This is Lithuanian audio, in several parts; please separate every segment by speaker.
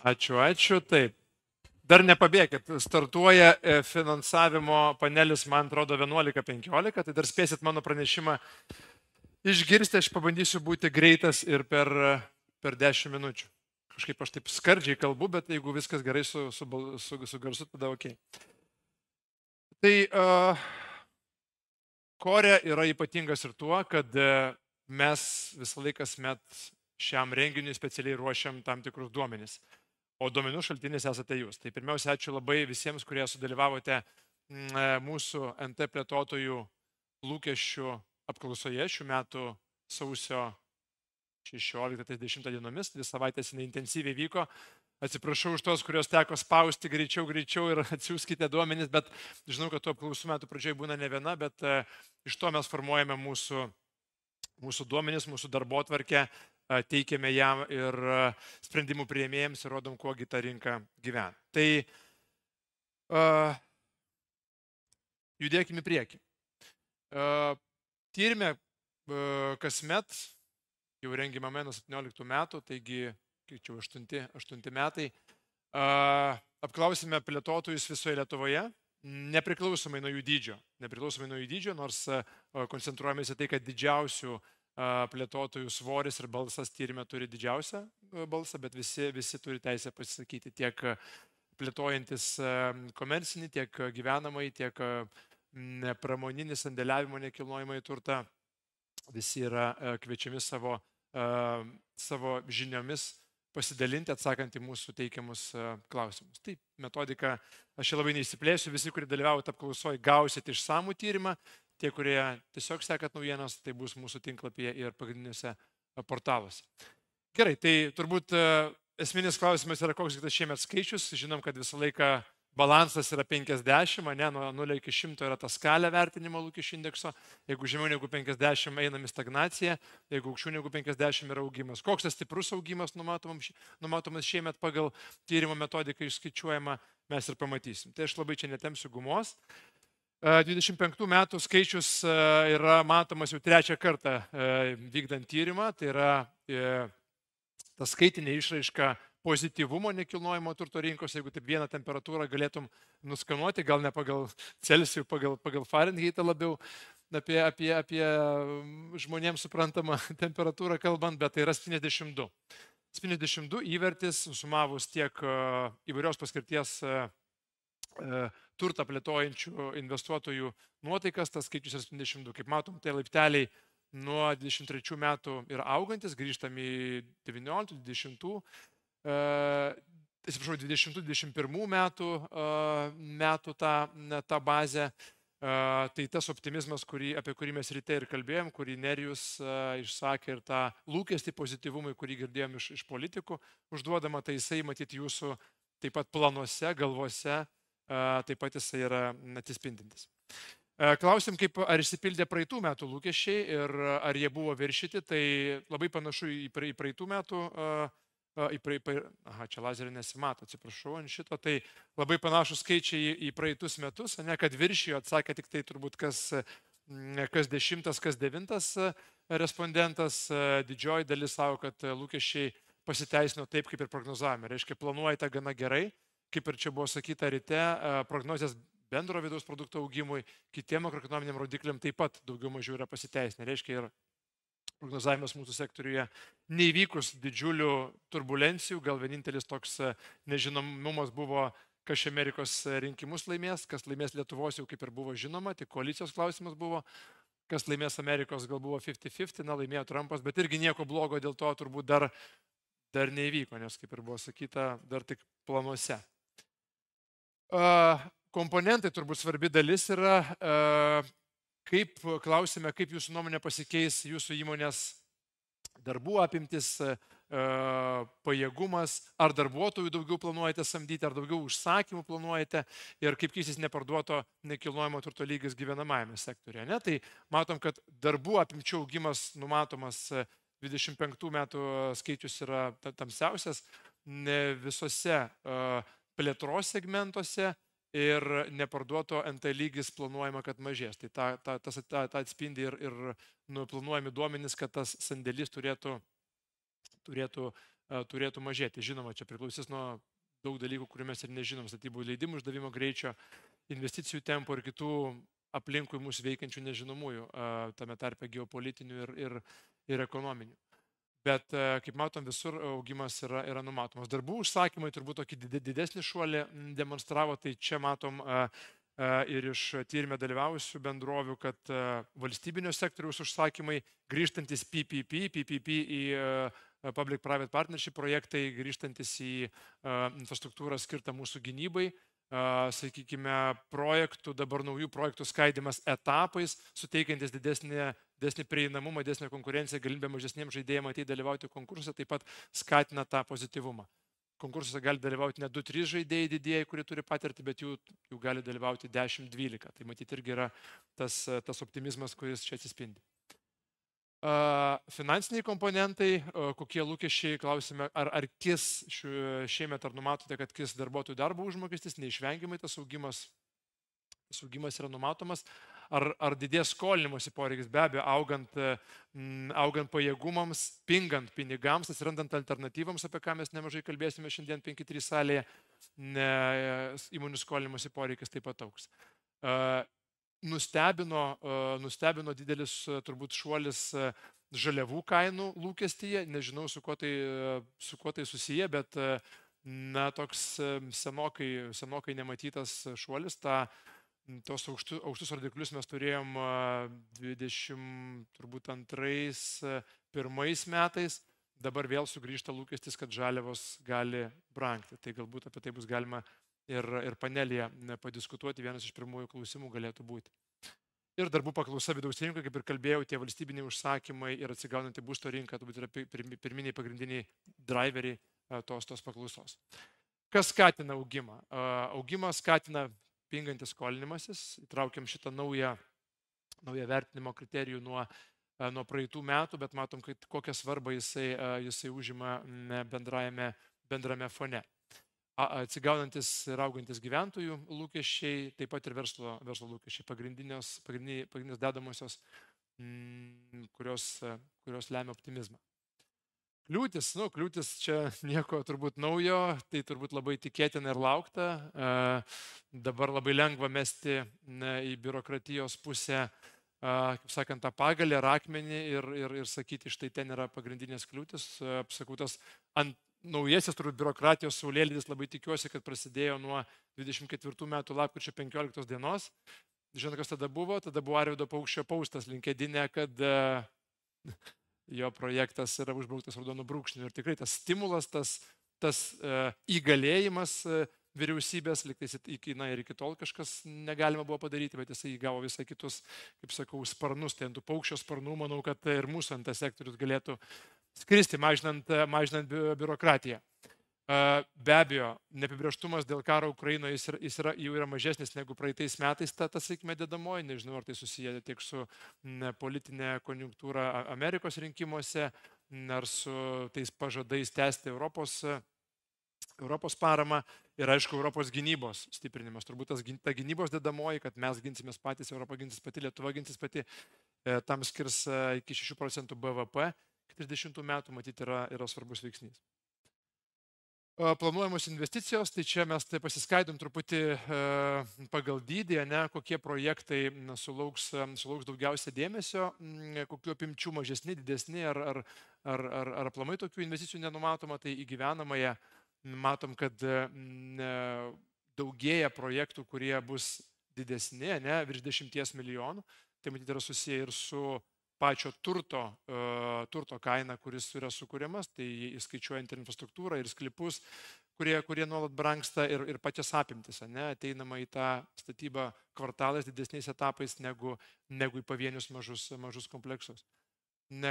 Speaker 1: Ačiū, ačiū. Taip. Dar nepabėgit. Startuoja finansavimo panelis, man atrodo, 11:15. Tai dar spėsit mano pranešimą išgirsti. Aš pabandysiu būti greitas ir per 10 minučių. Kažkaip aš taip skardžiai kalbu, bet jeigu viskas gerai su garsu, tada ok. Tai Core yra ypatingas ir tuo, kad mes visą laiką šiam renginiui specialiai ruošiam tam tikrus duomenis. O duomenų šaltinis esate jūs. Tai pirmiausia, ačiū labai visiems, kurie sudalyvavote mūsų NT plėtotojų lūkesčių apklausoje šių metų sausio 16-30 dienomis. 2 savaitės jinai intensyviai vyko. Atsiprašau už tos, kurios teko spausti greičiau ir atsiųskite duomenis, bet žinau, kad tų apklausų metų pradžioje būna ne viena, bet iš to mes formuojame mūsų duomenis, mūsų darbotvarkę, teikiame jam ir sprendimų priėmėjams ir rodom, kuogi ta rinka gyvena. Tai judėkime į priekį. Tyrime kasmet, jau rengiamame nuo 17 metų, taigi čia 8 metai, apklausime plėtotojus visoje Lietuvoje, nepriklausomai nuo jų dydžio, nors koncentruojamės į tai, kad didžiausių plėtotojų svoris ir balsas tyrime turi didžiausią balsą, bet visi turi teisę pasisakyti, tiek plėtojantis komercinį, tiek gyvenamąjį, tiek pramoninį sandėliavimo nekilnojamąjį turtą. Visi yra kviečiami savo žiniomis pasidalinti, atsakant į mūsų teikiamus klausimus. Taip, metodika, aš čia labai neįsiplėsiu, visi, kurie dalyvavote apklausoje, gausite išsamų tyrimą. Tie, kurie tiesiog sekat naujienas, tai bus mūsų tinklapyje ir pagrindiniuose portaluose. Gerai, tai turbūt esminis klausimas yra, koks tas šiemet skaičius. Žinom, kad visą laiką balansas yra 50, nuo 0 iki 100 yra ta skalė vertinimo lūkesčių indekso. Jeigu žemiau negu 50 einam į stagnaciją, jeigu aukščiau negu 50 yra augimas. Koks tas stiprus augimas numatomas šiemet pagal tyrimo metodiką išskaičiuojama, mes ir pamatysim. Tai aš labai čia netempsiu gumos. 25 metų skaičius yra matomas jau 3 kartą vykdant tyrimą, tai yra ta skaitinė išraiška pozityvumo nekilnojamo turto rinkos, jeigu taip vieną temperatūrą galėtum nuskanuoti, gal ne pagal Celsijų, pagal Fahrenheitą labiau, apie žmonėms suprantamą temperatūrą kalbant, bet tai yra 72. 72 įvertis, sumavus tiek įvairios paskirties turtą plėtojančių investuotojų nuotaikas, tas skaičius yra 72. Kaip matom, tai laipteliai nuo 23 metų yra augantis, grįžtam į 19, 20, 20-21 metų tą bazę. Tai tas optimizmas, apie kurį mes ryte ir kalbėjom, kurį Nerijus išsakė, ir tą lūkestį pozityvumui, kurį girdėjom iš politikų užduodama, tai jisai matyti jūsų taip pat planuose, galvose, taip pat jisai yra atsispindintis. Klausim, ar išsipildė praeitų metų lūkesčiai ir ar jie buvo viršyti, tai labai panašu į praeitų metų, čia lazerį nesimato, atsiprašau ant šito, tai labai panašus skaičiai į praeitus metus, kad viršijo, atsakė tik tai turbūt kas 10, kas 9 respondentas, didžioji dalis savo, kad lūkesčiai pasiteisino taip, kaip ir prognozavome. Reiškia, planuojate gana gerai, kaip ir čia buvo sakyta ryte, prognozės bendro vidaus produkto augimui, kitiem makroekonominiam rodikliam taip pat daugiau mažiau yra pasiteisinę. Reiškia, ir prognozavimas mūsų sektoriuje neįvykus didžiulių turbulencijų, gal vienintelis toks nežinomumas buvo, kas Amerikos rinkimus laimės, kas laimės Lietuvos jau kaip ir buvo žinoma, tik koalicijos klausimas buvo, kas laimės Amerikos gal buvo 50-50, laimėjo Trumpas, bet irgi nieko blogo dėl to turbūt dar neįvyko, nes kaip ir buvo sakyta, dar tik planuose. Komponentai turbūt svarbi dalis yra, klausime, kaip jūsų nuomonė pasikeis jūsų įmonės darbų apimtis, pajėgumas, ar darbuotojų daugiau planuojate samdyti, ar daugiau užsakymų planuojate ir kaip keisis neparduoto nekilnojamo turto lygis gyvenamajame sektoriuje. Tai matom, kad darbų apimčių augimas numatomas 25 metų skaičius yra tamsiausias visose plėtros segmentuose ir neparduoto NT lygis planuojama, kad mažės. Tai tas atspindi ir planuojami duomenys, kad tas sandėlis turėtų turėtų mažėti. Žinoma, čia priklausys nuo daug dalykų, kurių mes ir nežinom, statybų leidimų išdavimo greičio, investicijų tempo ir kitų aplinkui mūsų veikiančių nežinomųjų, tame tarpe geopolitinių ir ekonominių. Bet, kaip matom, visur augimas yra numatomas. Darbų užsakymai turbūt tokį didesnį šuolį demonstravo, tai čia matom ir iš tyrimė dalyvavusių bendrovių, kad valstybinio sektoriaus užsakymai grįžtantis PPP į Public-Private Partnership projektai, grįžtantis į infrastruktūrą skirtą mūsų gynybai, sakykime, dabar naujų projektų skaidimas etapais, suteikiantis didesnį prieinamumą, didesnį konkurenciją, galimybę mažesniems žaidėjams ateiti dalyvauti konkursuose, taip pat skatina tą pozityvumą. Konkursuose gali dalyvauti ne 2-3 žaidėjai didieji, kurie turi patirtį, bet jų gali dalyvauti 10-12. Tai matyti irgi yra tas optimizmas, kuris čia atsispindi. Finansiniai komponentai, kokie lūkesčiai, klausime, ar kis šiemet, ar numatote, kad kis darbuotojų darbo užmokestis, neišvengiamai tas augimas yra numatomas, ar didės skolinimosi poreikis, be abejo, augant pajėgumams, pingant pinigams, atsirandant alternatyvams, apie ką mes nemažai kalbėsime šiandien 5-3 salėje, įmonių skolinimosi poreikis taip pat augs. Nustebino didelis turbūt šuolis žaliavų kainų lūkestyje, nežinau su kuo tai susiję, bet toks senokai nematytas šuolis. Tos aukštus rodiklius mes turėjom 22-21 metais, dabar vėl sugrįžta lūkestis, kad žaliavos gali brangti. Tai galbūt apie tai bus galima ir panelėje padiskutuoti, vienas iš pirmųjų klausimų galėtų būti. Ir darbų paklausa vidaus rinkoje, kaip ir kalbėjau, tie valstybiniai užsakymai ir atsigaunanti būsto rinka turbūt yra pirminiai pagrindiniai driveriai tos paklausos. Kas skatina augimą? Augimą skatina pingantis skolinimasis. Įtraukiam šitą naują vertinimo kriterijų nuo praeitų metų, bet matom, kokią svarbą jisai užima bendrame fone. Atsigaunantis ir augantis gyventojų lūkesčiai, taip pat ir verslo lūkesčiai, pagrindinės dedamosios, kurios lemia optimizmą. Kliūtis čia nieko turbūt naujo, tai turbūt labai tikėtina ir laukta. Dabar labai lengva mesti į biurokratijos pusę, kaip sakant, tą pagalį ar akmenį ir sakyti, štai ten yra pagrindinės kliūtis. Sakau, tas naujasis turbūt biurokratijos saulėlydis, labai tikiuosi, kad prasidėjo nuo 24 metų lapkričio 15 dienos. Žinot, kas tada buvo? Tada buvo Arvydo Paukščio paustas LinkedIne, kad jo projektas yra užbrauktas raudonu brūkšniu. Ir tikrai tas stimulas, tas įgalėjimas vyriausybės, liktais ir iki tol kažkas negalima buvo padaryti, bet jisai įgavo visai kitus, kaip sakau, sparnus. Tai ant tų paukščio sparnų, manau, kad ir mūsų ant sektorius galėtų skristi, mažinant biurokratiją. Be abejo, neapibrėžtumas dėl karo Ukrainoje jis jau yra mažesnis negu praeitais metais, sakykime, dedamoji. Nežinau, ar tai susiję tiek su politinė konjunktūra Amerikos rinkimuose, ar su tais pažadais tęsti Europos paramą ir, aišku, Europos gynybos stiprinimas. Turbūt ta gynybos dedamoji, kad mes ginsimės patys, Europa ginsis pati, Lietuva ginsis pati, tam skirs iki 6% BVP. 30 metų, matyti, yra svarbus veiksnys. Planuojamos investicijos, tai čia mes pasiskaidom truputį pagal dydį, kokie projektai sulauks daugiausia dėmesio, kokių apimčių mažesni, didesni, ar aplamai tokių investicijų nenumatoma. Tai įgyvenamąją matom, kad daugėja projektų, kurie bus didesni, virš 10 milijonų. Tai matyti yra susiję ir su pačio turto kaina, kuris yra sukūriamas, tai įskaičiuojant ir infrastruktūrą, ir sklypus, kurie nuolat brangsta, ir pačias apimtis. Ateinama į tą statybą kvartalais didesniais etapais negu į pavienius mažus kompleksus.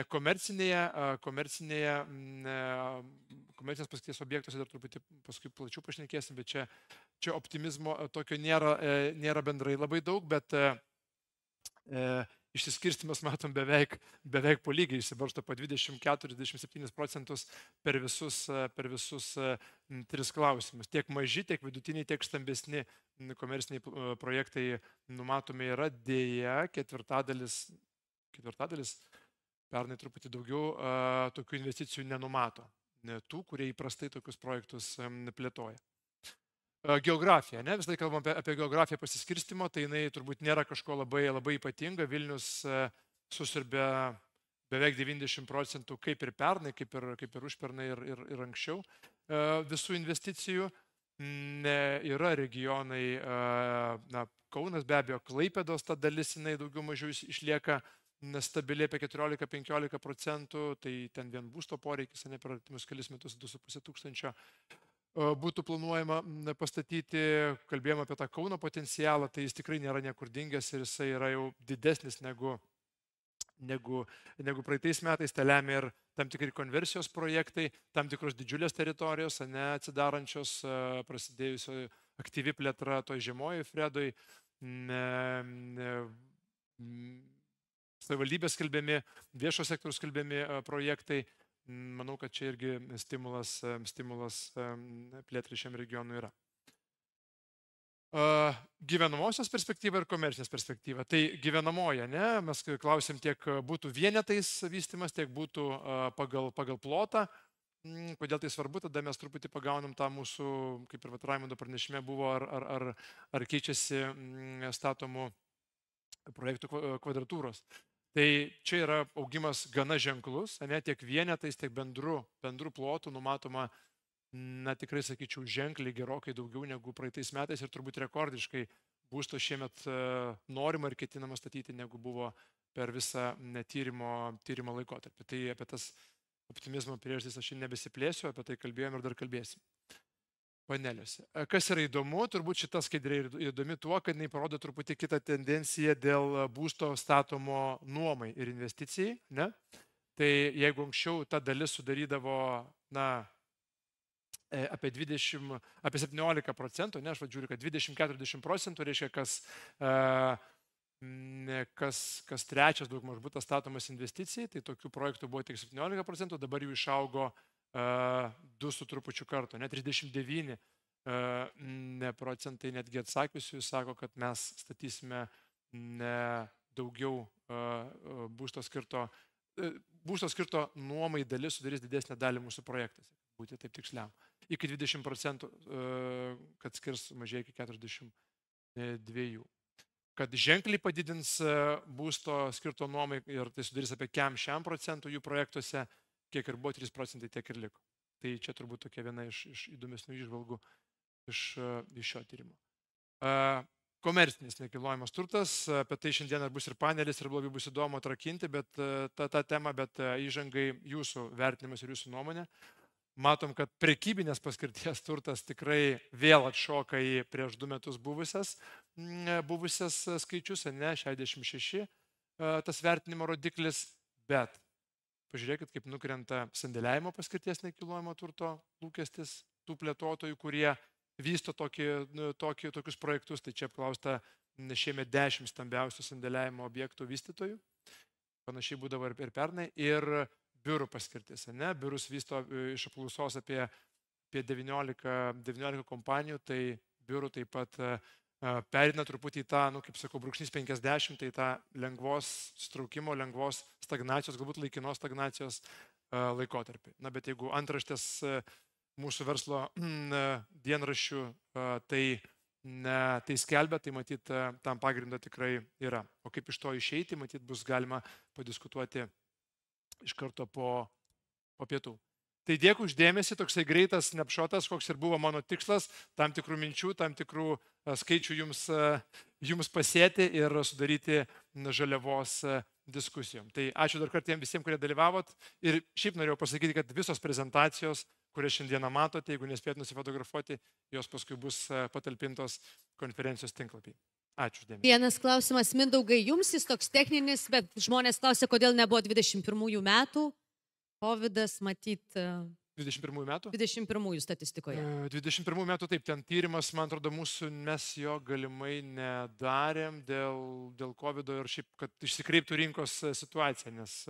Speaker 1: Komercinės paskirties objektuose dar truputį paskui plačiau pašnekėsim, bet čia optimizmo tokio nėra bendrai labai daug, bet išsiskirstimas matom beveik po lygiai, išsibarsto po 24-27% per visus 3 klausimus. Tiek maži, tiek vidutiniai, tiek stambesni komerciniai projektai numatomi yra. Dėja, ketvirtadalis, pernai truputį daugiau, tokių investicijų nenumato. tų, kurie įprastai tokius projektus plėtoja. Geografija, ne? Visai kalbam apie geografiją pasiskirstimo, tai jinai turbūt nėra kažko labai ypatinga. Vilnius susirbė beveik 90%, kaip ir pernai, kaip ir užpernai ir anksčiau visų investicijų. Yra regionai, Kaunas be abejo, Klaipėdos ta dalis, jinai daugiau mažiau išlieka stabiliai apie 14-15%, tai ten vien būsto poreikis, ne per artimus kelis metus 2,5 tūkstančio būtų planuojama pastatyti. Kalbėjome apie tą Kauno potencialą, tai jis tikrai nėra niekur dingęs ir jisai yra jau didesnis negu praeitais metais. Tai lemia ir tam tikri konversijos projektai, tam tikros didžiulės teritorijos, atsidarančios, prasidėjusio aktyvi plėtra toj žemojoj Fredoj, savivaldybės skelbiami, viešo sektoriaus skelbiami projektai. Manau, kad čia irgi stimulas plėtrai šiam regionui yra. Gyvenamosios perspektyva ir komercinės perspektyva. Tai gyvenamoja, ne? Mes klausim, tiek būtų vienetais vystimas, tiek būtų pagal plotą. Kodėl tai svarbu, tada mes truputį pagaunam tą mūsų, kaip ir Raimundo pranešime buvo, ar keičiasi statomų projektų kvadratūros. Tai čia yra augimas gana ženklus, ne, tiek vienetais, tiek bendrų plotų numatoma, tikrai sakyčiau, ženkliai gerokai daugiau negu praeitais metais ir turbūt rekordiškai būsto šiemet norima ir ketinama statyti, negu buvo per visą tyrimo laikotarpį. Tai apie tas optimizmo priežastis aš nebesiplėsiu, apie tai kalbėjom ir dar kalbėsim. Paneliuose. Kas yra įdomu, turbūt šita skaidrė įdomi tuo, kad jinai parodo truputį kitą tendenciją dėl būsto statomo nuomai ir investicijai. Ne? Tai jeigu anksčiau ta dalis sudarydavo apie 17%, ne, aš žiūriu, kad 20-40%, reiškia, kas trečias daugmaž būtas statomas investicijai, tai tokių projektų buvo tik 17%, dabar jų išaugo 2 su trupučiu karto, net 39% netgi atsakiusių sako, kad mes statysime daugiau būsto skirto nuomai dalis sudarys didesnę dalį mūsų projektuose, būti taip tiksliam. Iki 20%, kad skirs mažai iki 42%. Kad ženkliai padidins būsto skirto nuomai ir tai sudarys apie 40% jų projektuose, kiek ir buvo 3%, tiek ir liko. Tai čia turbūt tokia viena iš įdomesnių įžvalgų iš šio tyrimo. Komercinis nekilnojamas turtas, apie tai šiandien bus ir panelis, ir labai bus įdomu atrakinti, bet tą temą, bet įžangai jūsų vertinimas ir jūsų nuomonė. Matom, kad prekybinės paskirties turtas tikrai vėl atšoka į prieš 2 metus buvusias skaičius, ne, 66 tas vertinimo rodiklis, bet pažiūrėkit, kaip nukrenta sandėliavimo paskirties nekilnojamo turto lūkestis tų plėtotojų, kurie vysto tokius projektus. Tai čia apklausta šiemet 10 stambiausių sandėliavimo objektų vystytojų. Panašiai būdavo ir pernai. Ir biurų paskirtis. Biurus vysto iš apklausos apie 19 kompanijų, tai biurų taip pat perina truputį į tą, kaip sakau, brūkšnys 50, tai tą lengvos straukimo, lengvos stagnacijos, galbūt laikinos stagnacijos laikotarpį. Bet jeigu antraštės mūsų verslo dienraščių tai skelbia, tai matyt, tam pagrindo tikrai yra. O kaip iš to išeiti, matyt, bus galima padiskutuoti iš karto po pietų. Tai dėkui už dėmesį, toksai greitas snapshotas, koks ir buvo mano tikslas, tam tikrų minčių, tam tikrų skaičių jums pasėti ir sudaryti žaliavos diskusijom. Tai ačiū dar kartą visiems, kurie dalyvavot. Ir šiaip norėjau pasakyti, kad visos prezentacijos, kurias šiandieną matote, jeigu nespėt nusifotografuoti, jos paskui bus patalpintos konferencijos tinklapį. Ačiū dėmesį.
Speaker 2: Vienas klausimas, Mindaugai, jums jis toks techninis, bet žmonės klausia, kodėl nebuvo 21 metų. Covidas, matyt.
Speaker 1: 21 metų?
Speaker 2: 21 statistikoje.
Speaker 1: 21 metų, taip, ten tyrimas, man atrodo, mes jo galimai nedarėm dėl Covido ir šiaip, kad išsikreiptų rinkos situacija, nes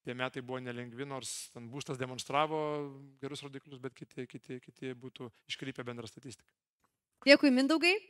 Speaker 1: tie metai buvo nelengvi, nors ten būstas demonstravo gerus rodiklius, bet kiti būtų iškreipę bendrą statistiką.
Speaker 2: Dėkui, Mindaugai.